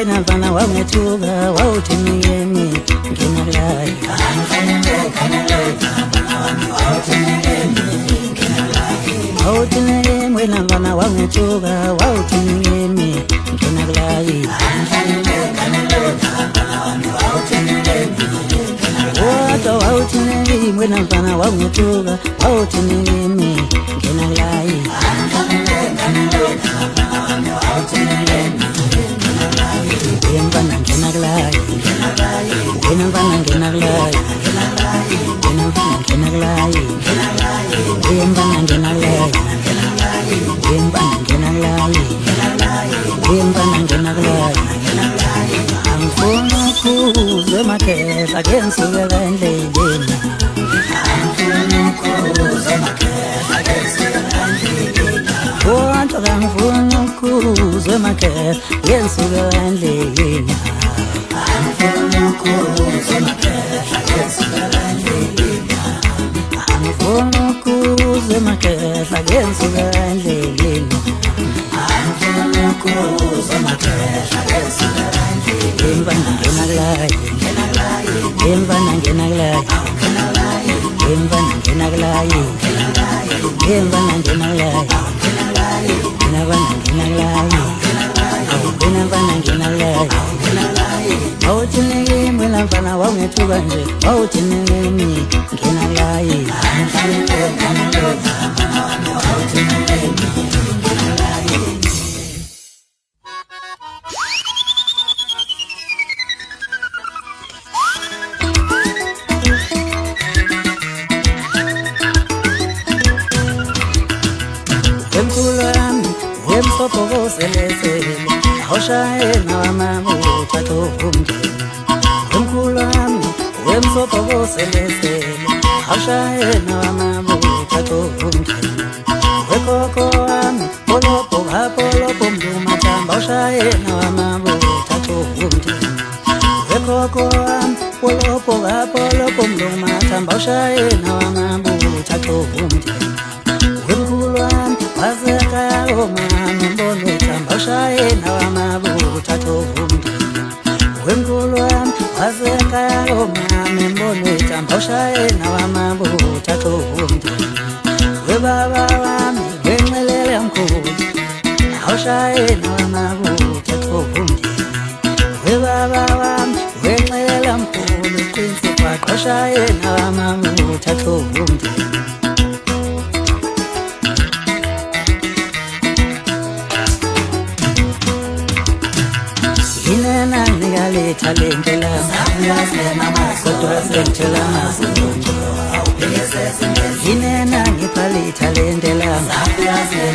wena mfana wangethuka wawuthi ngiyemi nginalayi wawuthi ngiyemi wena mfana wangethuka wawuthi ngiyemi nginalayi Wato wawuthi ngiyemi wena mfana wangethuka wawuthi ngiyemi nginalayi Yembana ngenaglayi Yembana ngenaglayi Yembana ngenaglayi Yembana ngenaglayi Yembana ngenaglayi Yembana ngenaglayi Angifuna ukuzwe makhehla kensuka endleleni Angifuna ukuzwe makhehla kensuka endleleni Wanto angifuna ukuzwe makhehla kensuka endleleni Angifuna ukuzwe makhehla kensuka endleleni Angifuna ukuzwe makhehla kensuka endleleni Angifuna ukuzwe makhehla kensuka endleleni Yembana ngenaglayi Yembana ngenaglayi Yembana ngenaglayi Yembana ngenaglayi Yembana ngenaglayi Yembana ngenaglayi Wawuthi ngiyemi wena mfana wangethuka nje wawuthi ngiyemi ngenaglayi Emsopo selesele awushayela wamabutha thumdeni Umkhulu wami wemsopo selesele awushayela wamabutha thumdeni Wekhokho wami polopo hapolopo mdumathamba awushayela wamabutha thumdeni Wekhokho wami polopo hapolopo mdumathamba awushayela wamabutha thumdeni Wemkhulu wami wazeka omama mbono ethamba ushayela wamabutha thumdeni Wemkhulu wami wazeka omama mbono ethamba ushayela wamabutha thumdeni Webaba wami wenxelele mkhulu awushayela wamabutha thumdeni Webaba wami wenxelele mkhulu qinise kwaqo ushayela wamabutha thumdeni Inena ngigaletha lentela kodwa sengitshela amasondo Inena ngipalitha lentela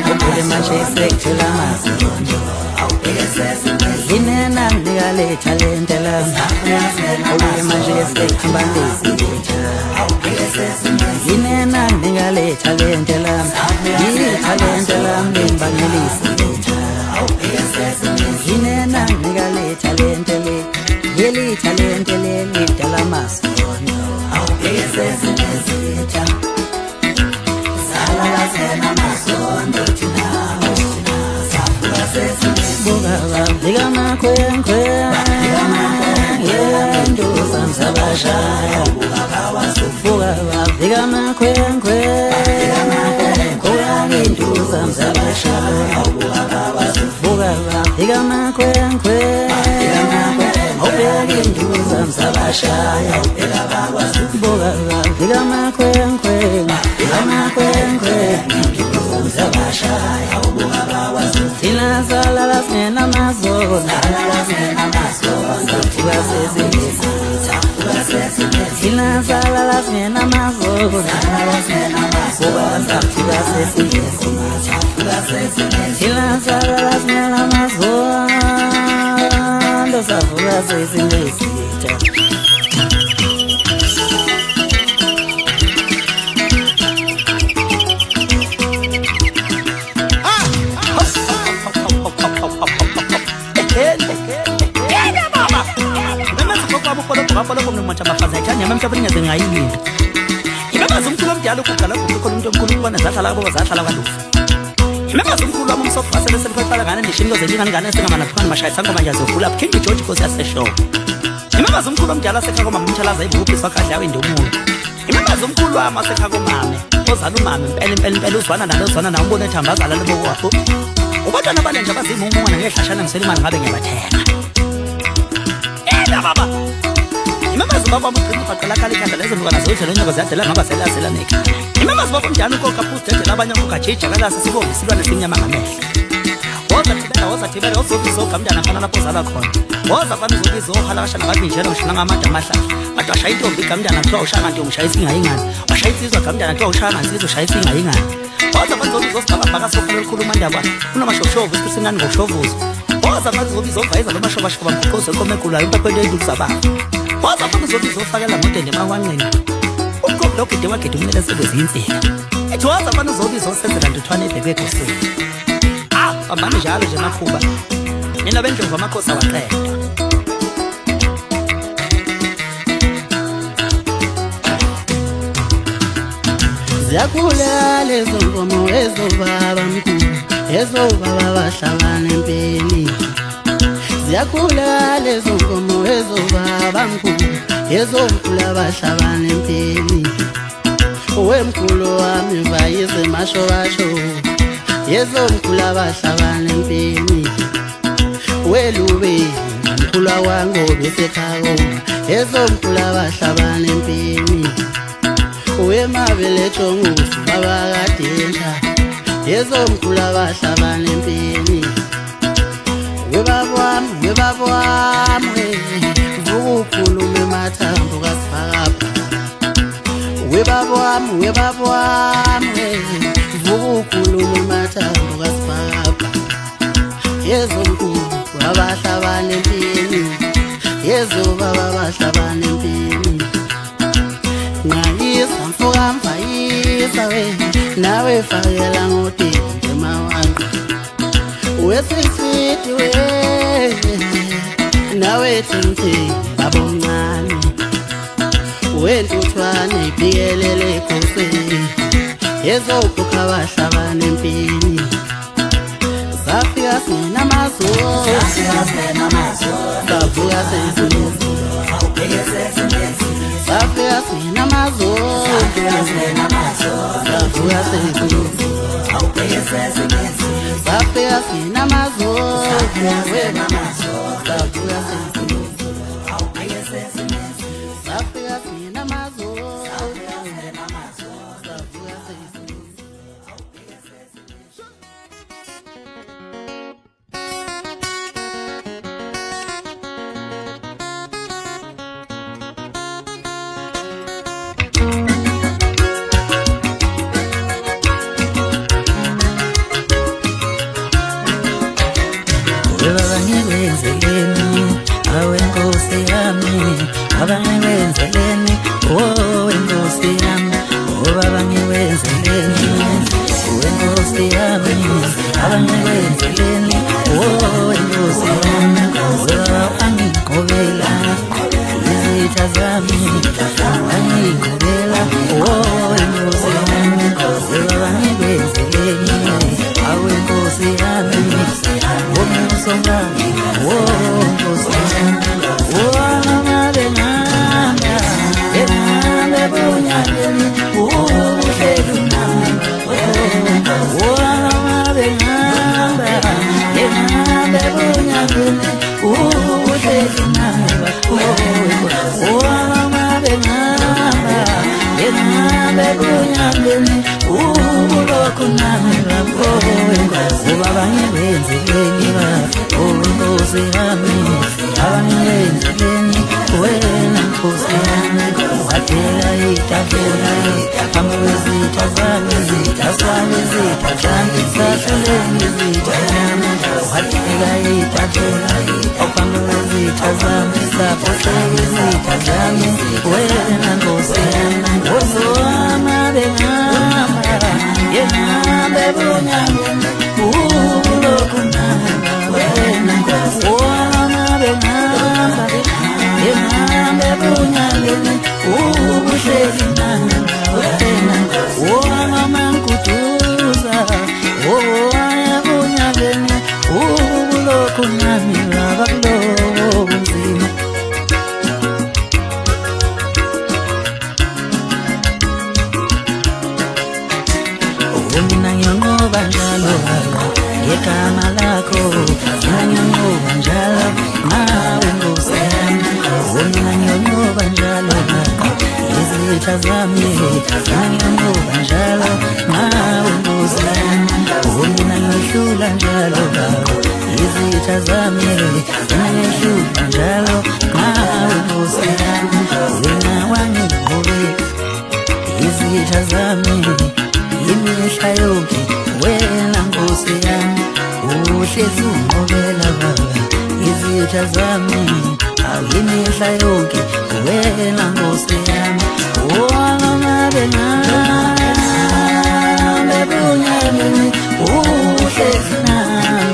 kodwa manje sengitshela amasondo Inena ngigaletha lentela kodwa manje sengihamba ngesitha Inena ngigaletha lentela ngitha lentela ngimbangelisitha Inena ngigaletha lentele yeli talente leli dala masono awuphezezizitha sala sena masono thina saphula sesibuka bafika makhwenkwe yendo samsabashaya buka bafika makhwenkwe yendo samsabashaya buka bafika makhwenkwe Obeki nduza msabashaya Boga vila makwenkwe Vila makwenkwe Nduza msabashaya Tina zala la snena mazo Zala la snena mazo Tiba sezimisa Tina zala la snena mazo Zala la snena mazo Tiba sezimisa Tina zala la snena mazo Safura sesimesita Bapala komno machabafaza cyane amamshabanya zengayini Ibabaza umthula omdala ukugala kukhona umuntu omkhulu kubana zahlala abo bazahlala kwalufa Imembaza umkhulu wami umsofa selesemkhwephala ngane nishini yoze ingane singamana phana mashayisa ngoma nje azofula King George Nkosi yaseshow. Imembaza umkhulu omdala sekhako mama umthalaza ibuphi swakadla yawe ndomulo. Imembaza umkhulu wami asekhako mama ozana umama impela uzwana nalo uzwana nawe umbone ethambazala lebo wakho. Ubantwana abanenje abazimumungana ngehlashana ngiselimali ngabe ngiyabathenga. Baba imembaza baba umqhinu faqala kali khanda lezo mntwana zodlela nyoko ziyadela ngaba selasela nekha. Imembaza baba umjana ukoka futhi edela abanye ukajija kalasa sibonge silwane simnyama ngamehla. Woza thibela uzobizo kamntana khona lapho zala khona. Woza kwami uzobizo ohala kashana babinjela ushina ngamada amahlahla. Kodwa shaya intombi kamntana kuthiwa ushaya ntombi ushaya isinga ingane. Washaya insizwa kamntana kuthiwa ushaya insizwa ushaya isinga ingane. Woza kwami uzobizo sibabaka sokhala likhuluma ndaba. Unomashoshovu isisingani ngoshovuzo. Woza kwami uzobizo vayeza lo mashobashaba mkhoso komekula impapelo eduza ba. Woza kwami uzobizo fakela modende mawanqeni. Ukukho gide wakhe umele sebezinsika. Ethi woza kwami uzobizo senzela ntuthwane ebheke egosini. Abami njalo nje makhuba mina bendlovu amakhosi awaqeda ziyakhula lezo nkomo ezobaba mkhulu ezobaba bahlabana empini ziyakhula lezo nkomo ezobaba mkhulu ezomkhulu abahlabana empini wemkhulu wami vayize mashobasho yezomkhulu abahlabana empini welube mkhulu wango besekhako yezomkhulu abahlabana empini wemabele chongusi babakadensha yezomkhulu abahlabana empini webabo wami vukukhulume mathambo kasifakapha webabo wami vukukhulume mathambo kasifakapha yezomkhulu abahlabana empini yezobaba abahlabana empini ngayisa mfoka mfayisa we nawe fakela ngodende mawanqa wesiswiti we nawe themtheni babomncane wentuthwane ibhikelele ekhosini yezokhukha abahlabana empini zafika sinamazolo savuka sezulu zafika sinamazolo savuka sezulu zafika sinamazolo savuka sezulu zafika sinamazolo savuka sezulu Abangiwenzeleni awenkosi yami abangiwenzeleni enkosi yami abangiwenzeleni enkosi yami abangiwenzeleni enkosi yami angigqobela izitha zami angigqobela enkosi yami abangiwenzeleni awenkosi yami Songani, oh, Songani, oh, Mabenanga, Benanga, Bunyani, oh, Shedunami, oh, Mabenanga, Benanga, Bunyani, oh, Shedunami, oh, Mabenanga, Benanga, Bunyani, oh, Lokunami, oh, Babangiwenzeleni enkosi yami abangiwenzeleni wena nkosi yami wathela itafula phambi kwezitha zami izitha zami sahluleni izitha zami wathela itafula phambi kwezitha zami saphohleka izitha zami wena nkosi yami wozoma bengamba yenambe bunyami ulokunami wena nkosi wona bengamba yenambe bunyami ubuhleki nami wena wona mankutuza igama lakho ngiyanyonyoba njalo nawe Nkosi yami mina ngiyonyoba njalo izitha zami ngiyonyoba njalo nawe Nkosi yami mina ngihlula njalo izitha zami ngihlula njalo nawe Nkosi yami wena wangihobe izitha zami imihla yonke wena Nkosi yami uhlezi ungqobela baba izitha zami imihla yonke wena Nkosi yami wangabe bebunyamini uhlezi nami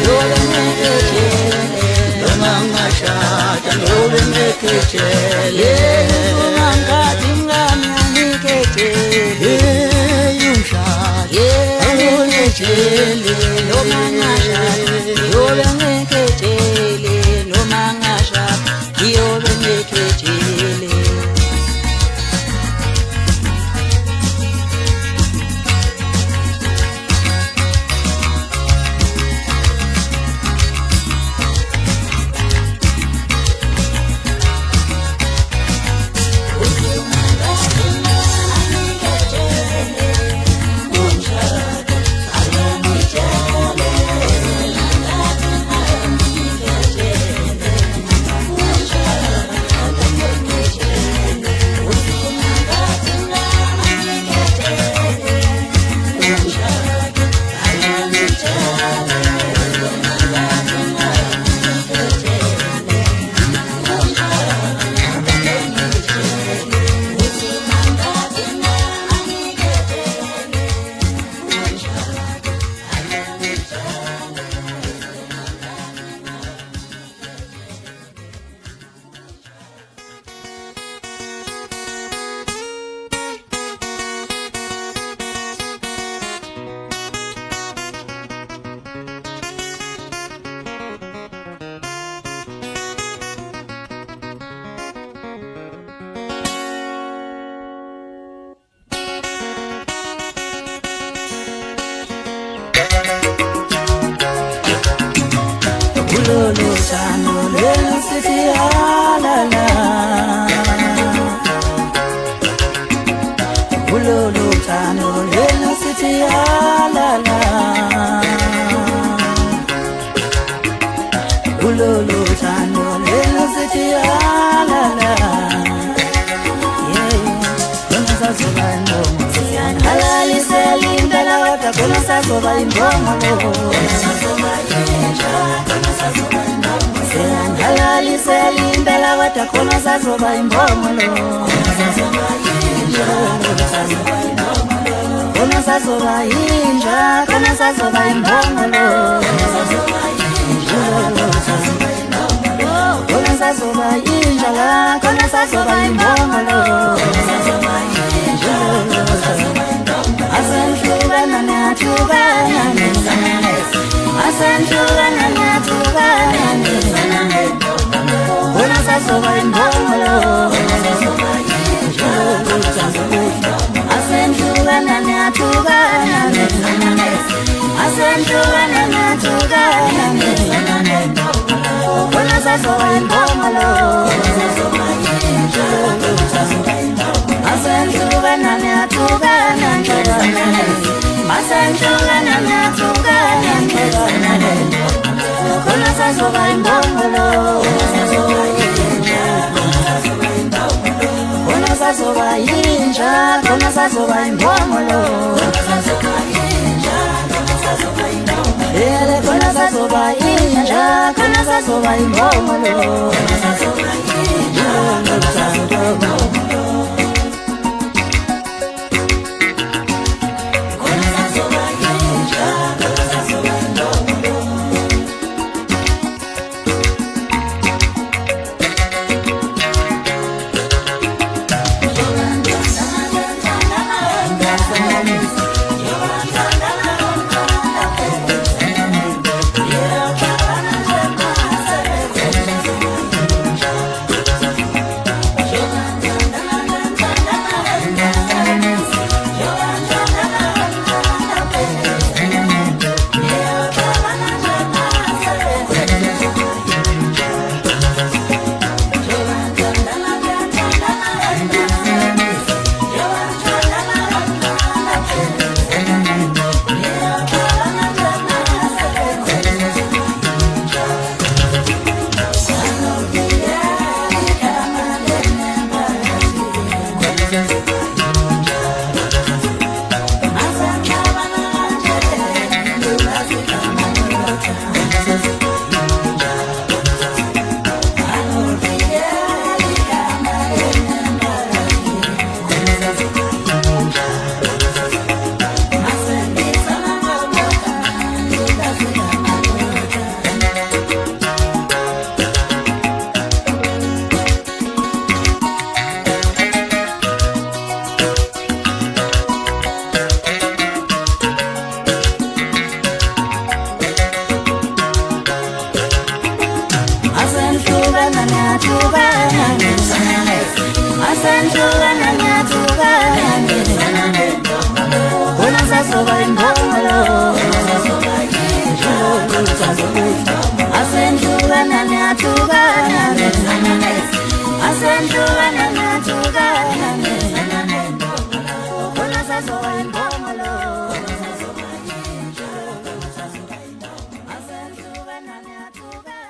You're ngikhethelele Ungangikhathi mngani angikhethelele umshado angikhethelele noma ngashada yobe ngikhethelele noma ngashada yobe ngikhethelele Lolo sano lelo sithi halala Lolo sano lelo sithi halala Lolo sano lelo sithi halala Kona sazoba imbongo halali selinda la wata kona sazoba imbongo halali selinda la wata kona sazoba imbongo kona sazoba inja kona sazoba imbongo kona sazoba inja la kona sazoba imbongo asenhlukana nathukana asenhlukana nathukana kona sazoba imbongo asenhlukana nathukana asenhlukana nathukana kona sazoba imbongo asenhlukana nathukana asenhlukana nathukana kona sazoba imbongo kona sazoba inja kona sazoba imbongo kona sazoba inja kona sazoba imbongo sazoba imbongolo asenhlukana niyahlukana asenhlukana niyahlukana khona sazoba imbongolo asenhlukana niyahlukana.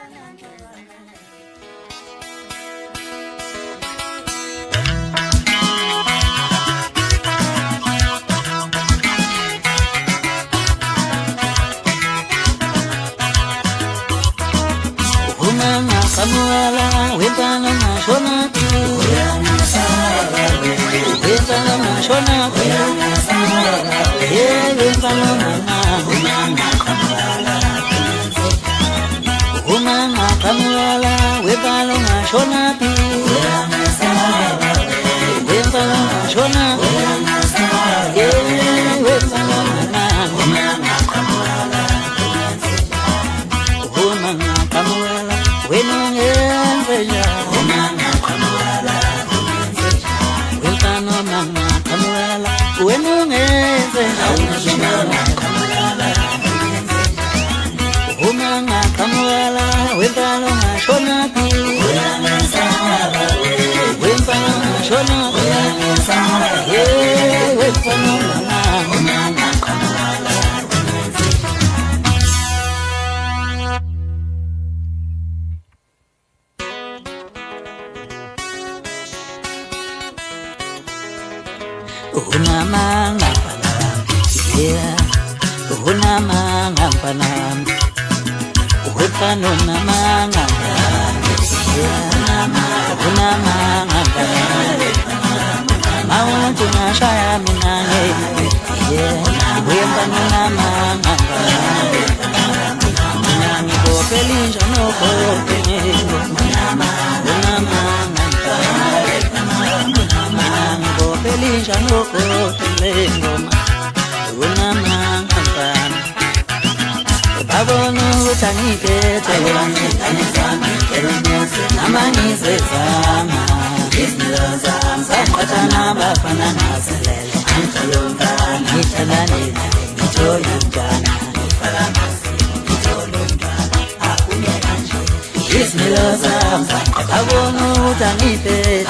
Samuela, wentana mashona tu. Wentana mashona tu. Yeah, wentana mama. Umama Samuela, wentana mashona tu. Wentana mashona tu. Yeah, wentana mama. Umama Samuela. Wenongenzeja umama Samuela wentana mama Samuela wenongenzeja umama Samuela wentana mashona pi wentana mashona yeah wentana mama Unamanga panam, yeah. Unamanga panam, Wepano namanga panam, yeah. Unamanga panam, Mauntu nashaya minange, yeah. Wepano namanga panam, Nami go pelinja no go pelinja, Unamanga panam. Belinja no kotelengoma unamangambana babonu utangipete amangizezama sakhatana bafana nazelele ngithalanela ngithoyumntwana Ismilo zamza abonu utangipete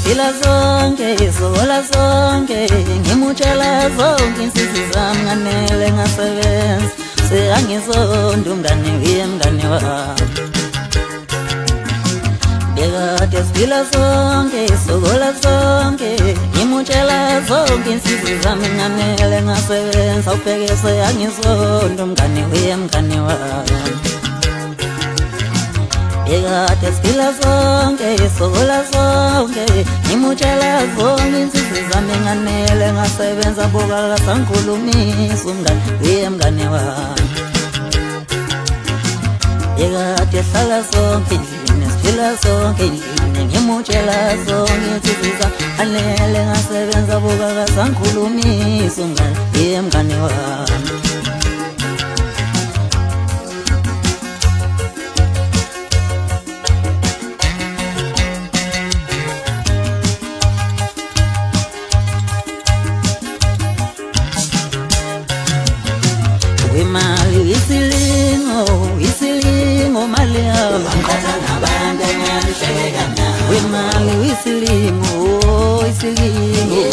Siphila sonke, sola sonke, ngimutshela zonke insizwe zami nganele ngasebenza, seangisonto mngane wemngane wami. Bekade siphila sonke, sola sonke, ngimutshela zonke insizwe zami nganele ngasebenza, ubheke seangisonto mngane wemngane wami. Bekade siphila sonke, sola sonke, ngimutshela zonke insizwe zami nganele ngasebenza, buka sangikhulumisa umngane wemngane wami. Bekade sihlala sonke endlini, siphila sonke endlini, ngimutshela zonke insizwe zami nganele ngasebenza, buka sangikhulumisa umngane wemngane wami. Imali isilingo, isilingo mali yami ngikhatha nabantu engiyahleka nabo. Imali isilingo, isilingo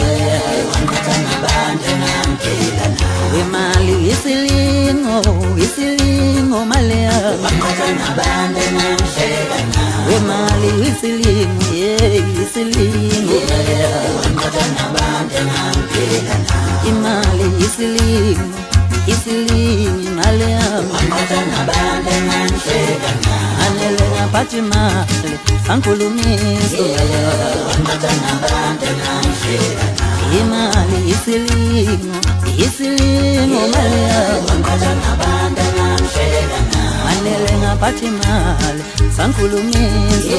ngikhatha nabantu engiyaphila nabo. Imali isilingo, isilingo mali yami ngikhatha nabantu engiyahleka nabo. Imali isilingo, isilingo mali yami ngikhatha nabantu engiyaphila nabo. Imali isilingo, isilingi mali yami ngikhatha nabantu engiyahleka nabo. Nganele ngaphathi imali sangikhulumisa ngikhatha nabantu engiyahleka nabo. Imali isilingo, isilingo mali yami ngikhatha nabantu engiyahleka nabo. Nganele ngaphathi imali sangikhulumisa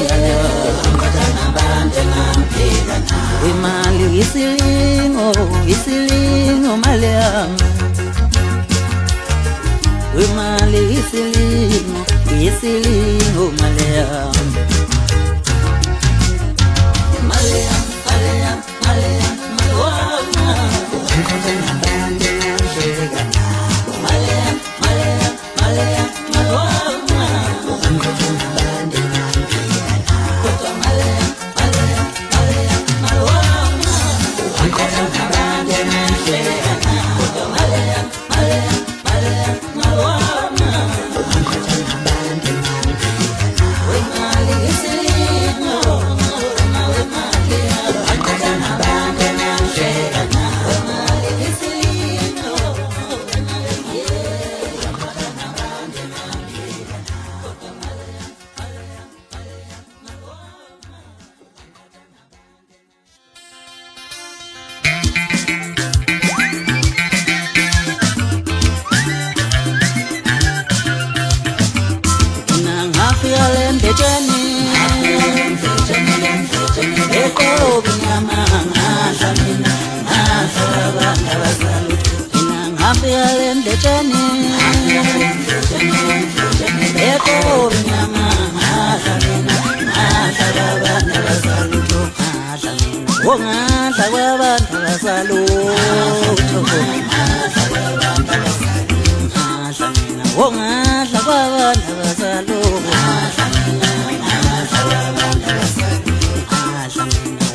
ngikhatha nabantu engiyaphila nabo. Imali isilingo, isilingo mali yami. Imali isilingo, isilingo mali yami. Mali yami, mali yami, mali yami, mali wami ngikhatha nabantu engiyahleka nabo. Mali yami, mali yami, mali yami, mali wami ngikhatha nabantu engiyaphila nabo. Kodwa mali yami, mali yami, mali yami, mali wami ngikhatha nabantu engiyahleka nabo. Kodwa mali yami, mali yami, mali yami, mali wami ngikhatha nabantu engiyaphila nabo. Imali isilingo, imali yami ngikhatha nabantu engiyahleka nabo. Imali isilingo, ngikhatha nabantu engiyaphila nabo. Kodwa mali yami, mali yami, mali yami, mali wami ngikhatha nabantu. Mina ngafika le mbetsheni, eqolo nyama ngadla mina, ngadla abantu abasalutho. Mina ngafika le mbetsheni, eqolo nyama ngadla mina, ngadla abantu abasalutho. Ngadla mina, oh ngadla kwabantu abasalutho. Ngadla kwabantu abasalutho. Ngadla mina, oh ngadla kwabantu abasalutho.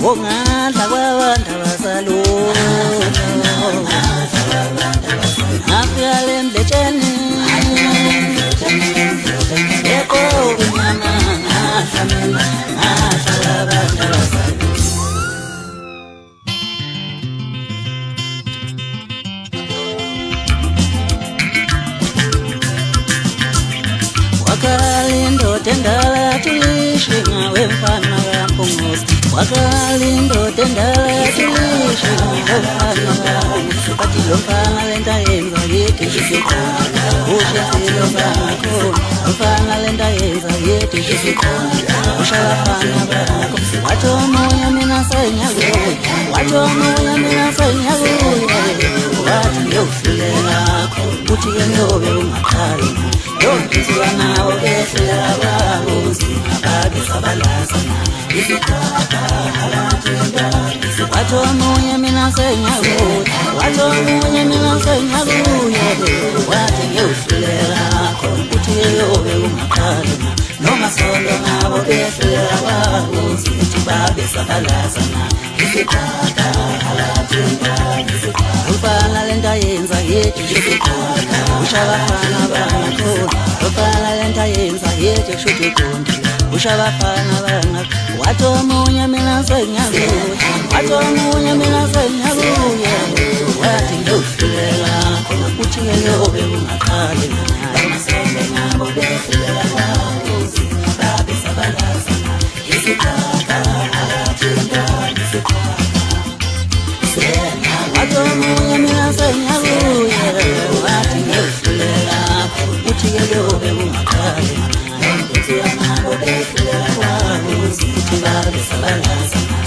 Ngadla kwabantu abasalutho. Ngafika le mbetsheni, eqolo nyama ngadla mina, ngadla kwabantu abasalutho. Wakali indoda endala tulishe ngawe mfana kaMpunguzi. Wakali indoda endala tulishe ngawe mfana kaMpunguzi. Bathi lo mfana lento ayenza yethi isikhona, usho lo mfana khona. Mfana lento ayenza yethi isikhona, usho abafana bakho. Wathi omunye mina sengiyakuya, wathi omunye mina sengiyakuya. Wathi ngiyokuhlulela ngakho, uthi-ke ngiyobe ungakhali. Yonke nawo ehlela babo singabake sabalazana isikhapha abathenda. Wathi omunye mina mina sengiyakuya wathi omunye mina sengiyakuya wathi ngiyodlulela khona ukuthi yobe ungaqali noma sonto nabo behlulela kwabo sithi babe sabalazana isikhathi ufana lento yenza yethi ushabafana bangakhona ufana lento yenza yethi kushuthi konke ushabafana bangakhona wathi omunye mina sengiyakuya wathi omunye mina sengiyakuya wathi ngiyodlulela khona ukuthi yobe ungaqali noma sonto nabo behlulela kwabo sithi babe sabalazana isikhathi Atomuya mina sengiyakuya wathi ngiyodlulela ukuthi yobe ungaqali ngenzi yamabo behlulela kwabo sithi babe sabalazana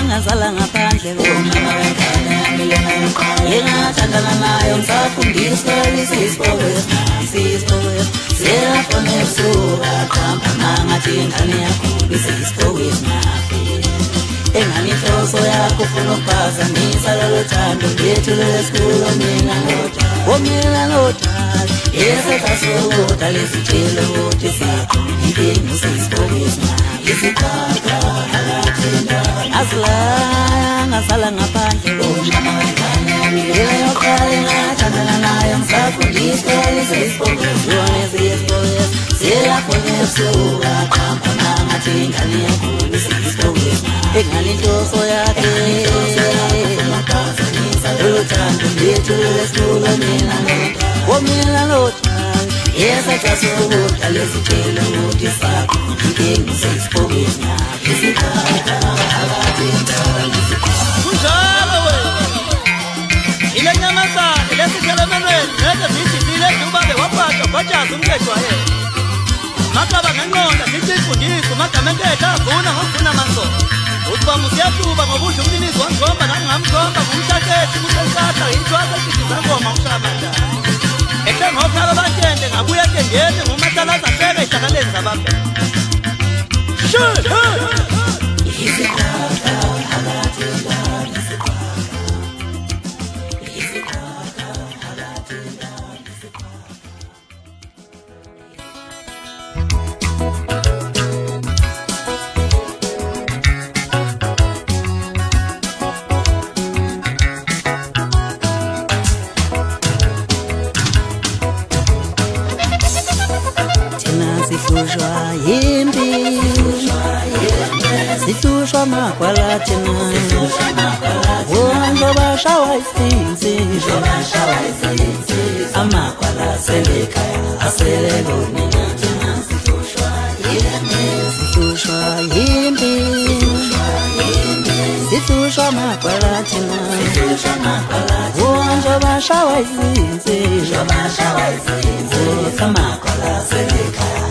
ngazala ngaphandle ngingathandana nayo ngisafundiswa isispokwes selafona ebusuka qamba mangathi ingane yakho isispokwes enganihloso yakho ufuna ukuphazamisa lolo thando lethu lesikhulu omina nodala yesekasukuda lesitshelo ukuthi inkinga usispokwes azilaya ngazala ngaphandle yokhale ngathandana nayo ngisafundiswa isispokwes selafona ebusuka qamba mangathi ingane yakho isispokwes enganihloso yakhe uthando lethu lesikhulu omina nodala yesekasukuda lesitshelo ukuthi sakho inkinga usispokwes kunjalo wena ile nyamazane lesithelemenweni nede zijisile dubabe waphatha kwajazi umkejwaye makaba ngenqonda sicifundisa umagama enketha avuna ngokuvuna amansolo uthi musiyahluba ngobudla umlinizi wangikhomba nangingamkhomba ngumhlakethi kusesahla yinthwasa esitizangoma ushamadala ekhe ngokhala batshende ngabuya entendeni ngumatalaza hleke ehlakaleni zababhela Sihlushwa yimpi sihlushwa magwala thina wonke bashawa isinsi amagwala selekhaya asele bonina thina sihlushwa yimpi sihlushwa magwala thina wonke bashawa isinsi amagwala selekhaya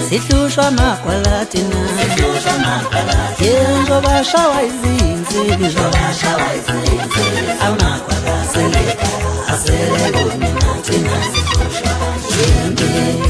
sihlushwa magwalatina yenzo bashawa izinsi amagwala selekhaya asele bonina thina sihlushwa yimpi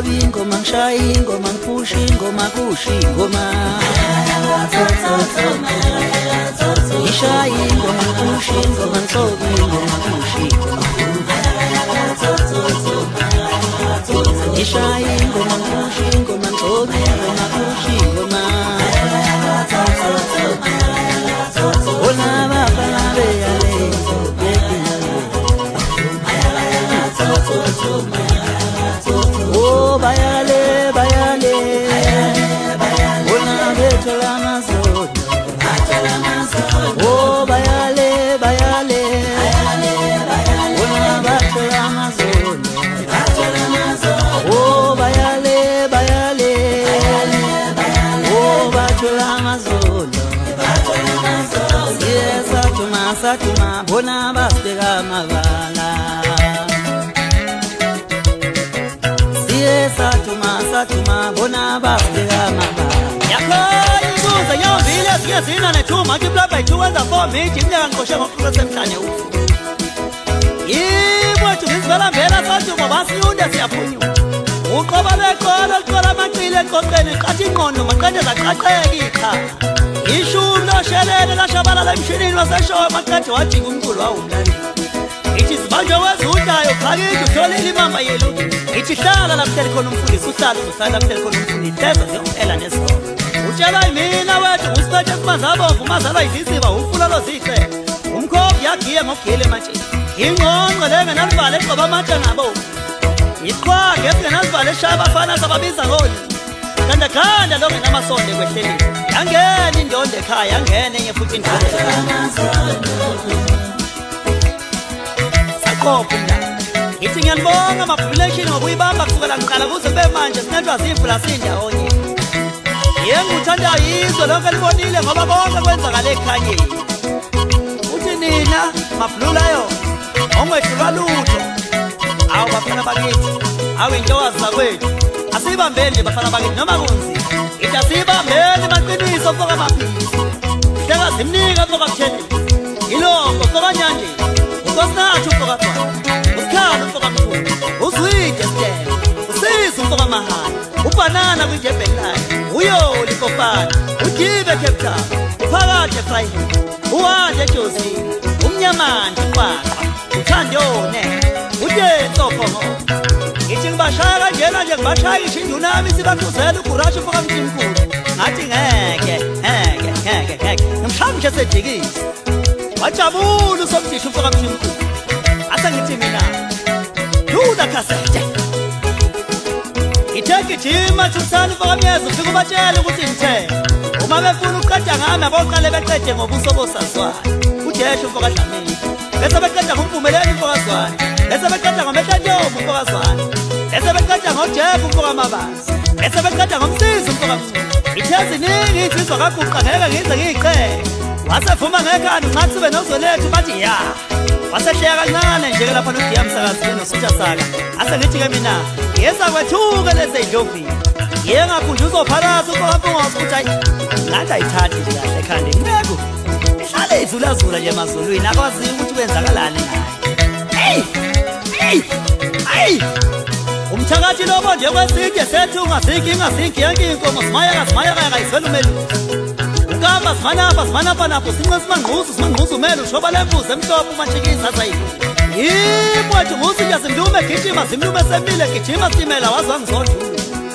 Ingoma ngishaya ingoma ngipusha ingoma kusha ingoma ngishaya ingoma ngipusha ingoma ngithoba ingoma kusha ingoma ngishaya ingoma ngipusha ingoma ngithoba ingoma kusha ingoma ona bafana beyale oh bayale bayale ona bethola amazodo oh bayale bayale ona bathola amazodo oh bayale bayale oh bathola amazodo yes satuma bona basibeka amabala satuma bona basibeka amabala yakho izuza nyovile siyazina nethuma multiply by 2 wenza 4 miji iminyaka ngiqoshe ngoqhuqe semhlanje yibo thizivela vela satuma basiyunde siyaphunyuka uqoba beqolo liqola amacile eqoqeni qathi ingqondo maqede zaqaqeka ikhaya ishumi loshelele lashabalala emshinini waseshowa maqede wajika umculo wawumlaleli ithi zibanjwe wezudlayo phakide utholile imamba yelu ithi hlala lapho hleli khona umfundisi uhlala uzohlala lapho hleli khona umfundisi hleza zikuphela nesizolo utshela mina wethu ngusiphethe simanzabomvu umazalwa yizisiba umfulalo zihle umkhombi yagiye ngokugile ematsheni ingqongqo lengenalivalo eqoba amatshe ngabomvu iqhwage esingenalivalo eshaya abafana sababiza ngoli gandaganda longenamasonde kwehlelile yangena indondo ekhaya yangena enye futhi indondo saqopha umndalo ithi ngiyanibonga ama-population ngokuyibamba kusukela kuqala kuze kube manje sinethwa zivula sindawonye yengikuthandayo yizwe lonke libonile ngoba konke kwenzakala ekhanyeni uthi nina mabhlulayo ongwehlulwa lutho awu bafana bakithi awu intokazi zakwethu asiyibambeni nje bafana bakithi noma kunzima ithi asiyibambeni maqiniso mfoka amaphilisi hleka zimnika mfoka mthelezi ilongo mfoka nyanjeni ukosinathi mfoka thwana usikhalo mfoka mthulu uzwide stela usiza mfoka mahali ubanana kwinjebhelayo uyoli kofana udibe Cape Town uphakathi eFryhill uwande eJosini umnyamanje qwaqa uthandone udensophongo ithi ngibashaya kanjena nje ngibashaya isho induna yami sibakhuzela uGurashe mfoka mthimkhulu ngathi ngeke ngimshaya sejikisi wajabula usomdisho mfoka mthimkhulu asa ngithi mina duda kasete itheke jima thusana mfoka myeza ufika ubatshela ukuthi ngithe uma befuna uqeda ngami aboqale beqede ngobuso bosazwana ujesho mfoka Dlamini bese beqeda ngomvumeleni mfoka Zwane bese beqeda ngomehlanyomo mfoka Zwane bese beqeda ngojebu mfoka Mabazi bese beqeda ngomsizi mfoka Mthulu ithezi ningi izizwa kaguqa ngeke ngize ngiyiqele wasevuma ngekhanda ngathi sibe nozolethu bathi ya wasehleka kancane nje lapha noDiya Msakazi noSutha Saka ase ngithi ke mina yeza kwethuke leze idlovini yengakhunja uzophalasa uphakaphongosi ukuthi hayi ngathi ayithathi nje kahle ekhanda inceko ihlale izulazula nje emazulwini akwaziyo ukuthi kwenzakalani ngayo hey umthakathi lobo nje kweside sethu ungazinki yonke inkomo simaya kayisela umelusi ukamba simanapa napho since simangquzu umele ushoba lembuzi emhlophe umashikisa zayibo yimwethu ngusinja simndume gijima simndume semile gijima simela wazwangizodwa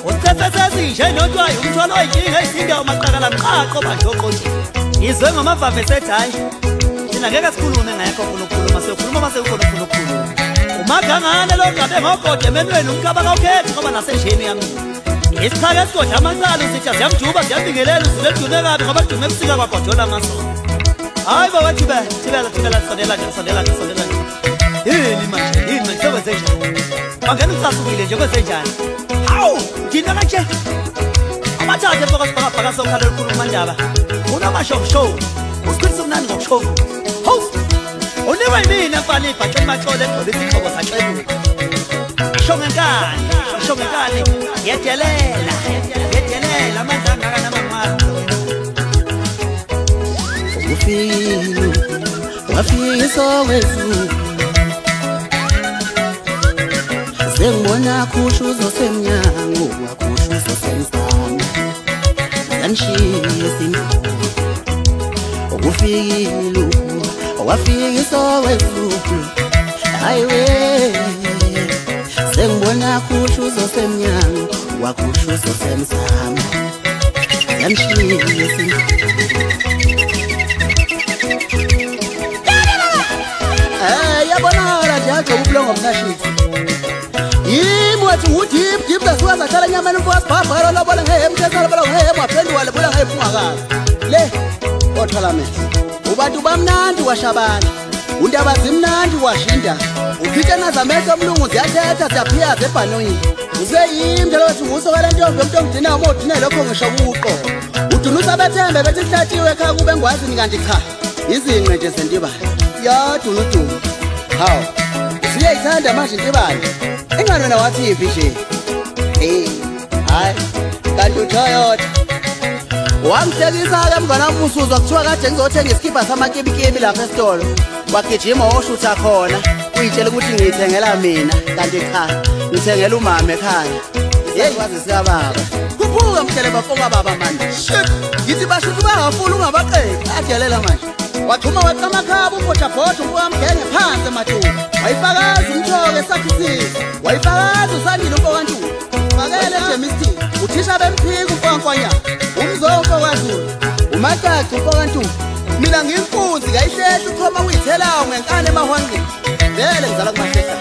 usithethethezishe notwayo umthwalo oyinkinga eyisinda umaqakala mqaqo banjoqothi izwe ngamavave esethi hayi thina ngeke sikhulume ngekho khulukhuluma siyokhuluma masekukhulukhulu umagangane lo ngabe ngogode emenweni umkaba kawukhethi ngoba nasenjeni yami isikhaka esigodla amancane usithi siyamjuba siyambingelela uzule dume kabi ngoba dume ebusika kwagodola amasondo hayi bawathi thibela sondela nje yini manje sekwenze njani bangena ucasukile nje kwenze njani hawu thina kanje awuthathe mfoka sibhakabhaka sokhala olukhuluma ndaba unamashokushow usikhulisa umnani ngokushow host unikwa yimina mfana ibhaqe maxole egqola izixhobo saxebuka shongekani yedelela amandla angaka namangwazi ufile wafisa wezulu sengibona khushuzo semnyango wakhushuzo semsamo yanishisa indlu ukufikile wafisa wezulu hayiwe sengibona khushuzo semnyango wakhushuzo semsamo yanishisa indlu yabonakala nje agcoba ubulongo mnashisi yimi wathi udip zasuka zahlala nyamani mfoka sibhabhalo labona ngehemthethalo bala ngehemu waphenduka lebula ngephungakazi le othalamehlo ubantu bamnandi washabana undaba zimnandi washinda ukhitshana zamehlo omlungu ziyathetha ziyaphiyaza ebhanoyini useyimnde lokuthi ngusokala ntombi yomuntu ongidina uma udine lokho ngisho kuqo udunusa abethembe bethi kuhlatiwe ekhaya kube ngwazini kanti cha izinqe nje sentibane yadunudumu hawu usuyayithanda manje intibane enganona wathiphi nje hayi kanti uToyota wangihlekisa-ke mngana musuzwa kuthiwa kade ngizothenga isikibha samakibikibi lapha esitolo wagijima woshutha khona uyitshela ukuthi ngiyithengela mina kanti cha ngithengela umama ekhaya yeyi siyababa khuphuka mhlele bafoka baba manje shit ngithi bashuthi bangafuni ungabaqedi adelela manje wathuma waqamakhaba ubhothabhotha umfokamgenge phansi emathuba wayifakaza umthoke esakhisiza wayifakaza usandile umfokantuba fakele ejemistin uthisha bemphika umfokankwanyana umzonko kwazulu umacaci umfokantuba mina ngiyinkunzi kayihlehla ukhoma uyithelayo ngenkane emahwanqini vele ngizala kumahlehla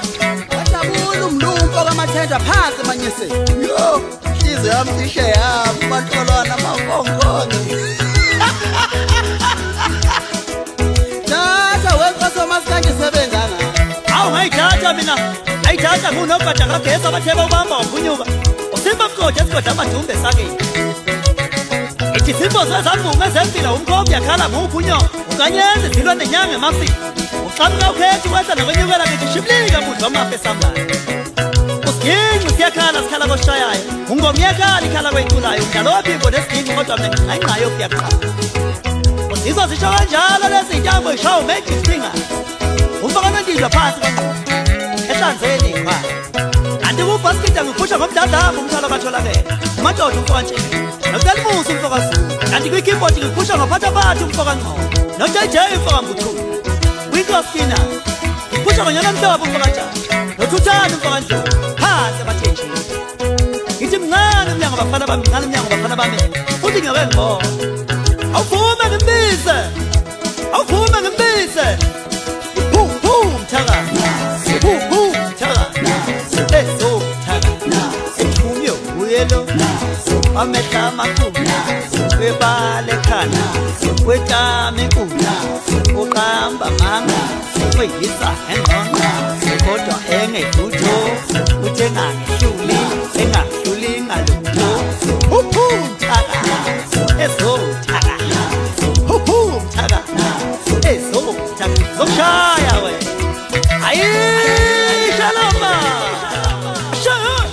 wajabula umlumpo kamathenja phansi emanyeseni yo hliziyo yami cishe yami umantolwana amafonkonge ngayithatha mina ayithatha ngunogada kagesi abatheba ubamba waphunyuka usimba mgodi esigoda amadumbe esakeni ithi simbozo ezambunga ezempila umkhombi yakhala nguphunyoko unganyenza zilwa nenyanga emafini uxamuka ukhethi wenza nakwenyukela ngithi shiblika budla wamafa esambayo usiginci siyakhala sikhala koshayayo ungomyekhala ikhala kweyiculayo umdlalo waphimbo nesiginci kodwa mina ngayingqayo kuyaqala uzizwa zisho kanjalo lezi ntambo yishawo magic fingers umfakana ndidla phansi ehlanzeni ngwa kanti kubhaskida ngiphusha ngomdadabo umthwalo katholakele umadoda umfokantshini nokutelimusa umfokazulu kanti kwikeyboard ngiphusha ngophathaphatha umfokangqobo noJJ umfokambuthulu kwinkoskina ngiphusha ngonyana mhlobo umfokantshani nothuthana umfokandlovu phansi emathenjini ngithi mncane umnyango bafana bami mncane umnyango bafana bami futhi ngiyake ngibona awuvume ngimbise Mthaka Mthaka eso Mthaka Umyo uyelo amehla amakhulu webale khana wetame kuna uqamba manga weyisa engqonqa kodwa engedutho uthenga ngehluli engahluli ngalutho Mthaka eso Mthaka Mthaka eso Mthaka zokushaya we Shalom.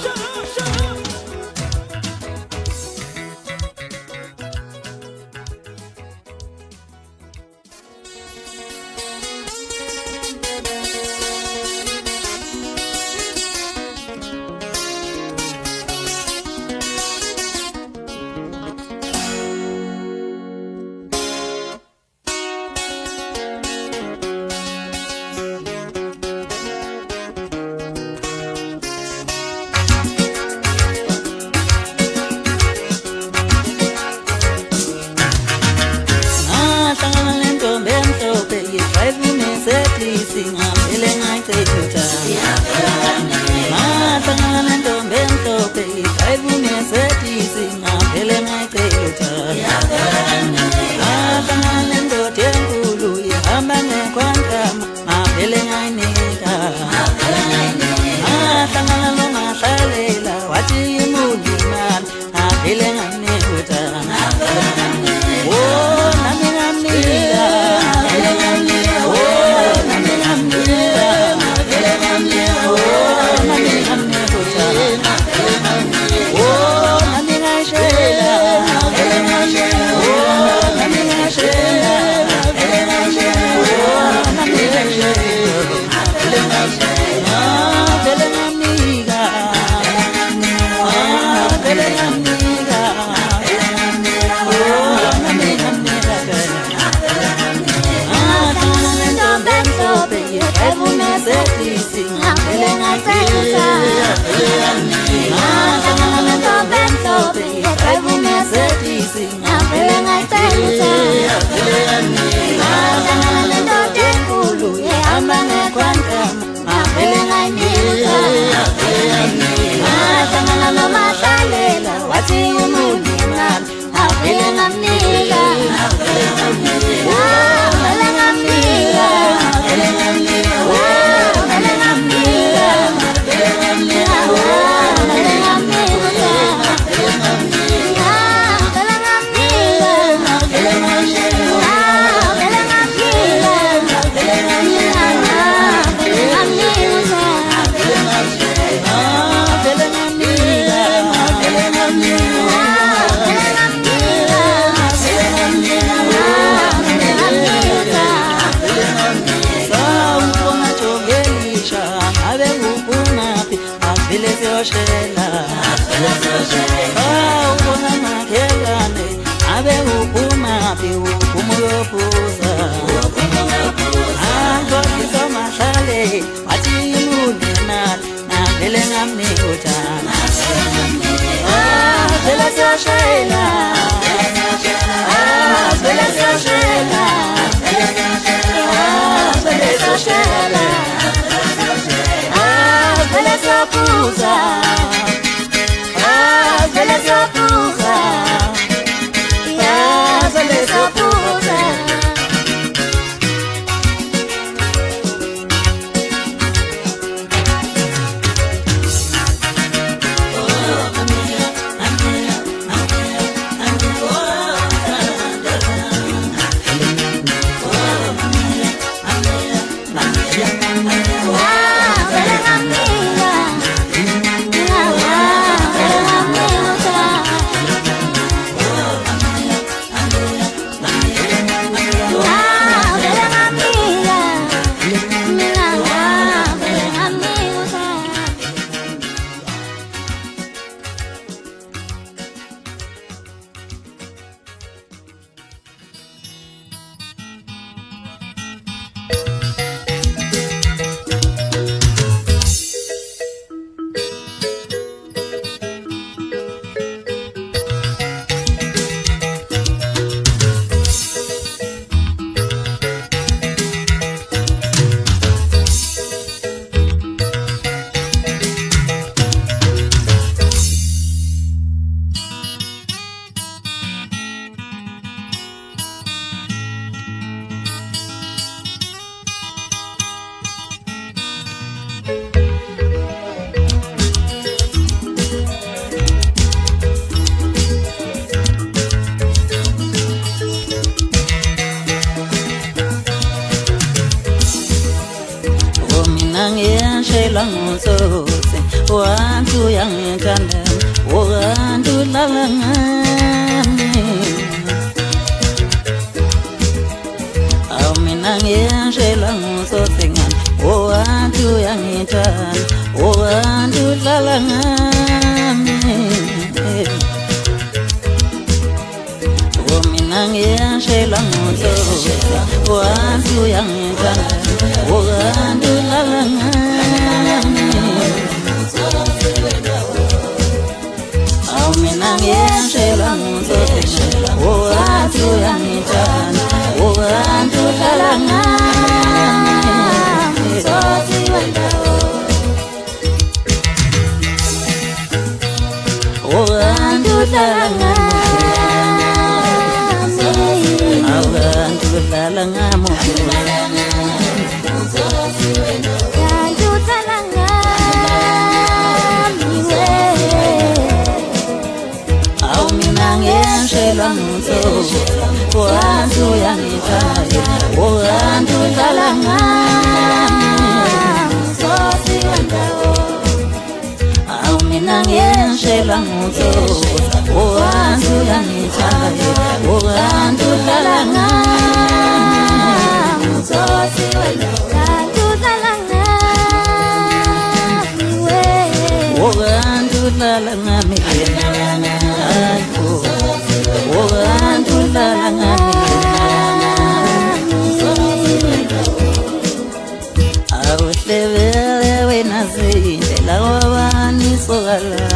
indlela wabani sokala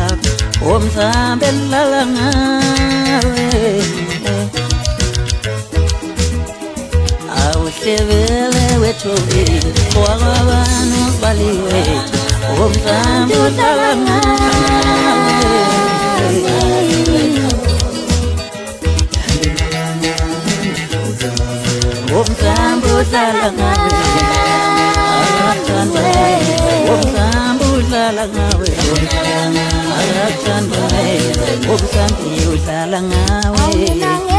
umsambe lala ngawe awuhlebele wethobile wabani usibaliwe umsambe lala ngawe umsambe lala ngawe umsambe udlala ngawe akathanda ubusambi udlala ngawe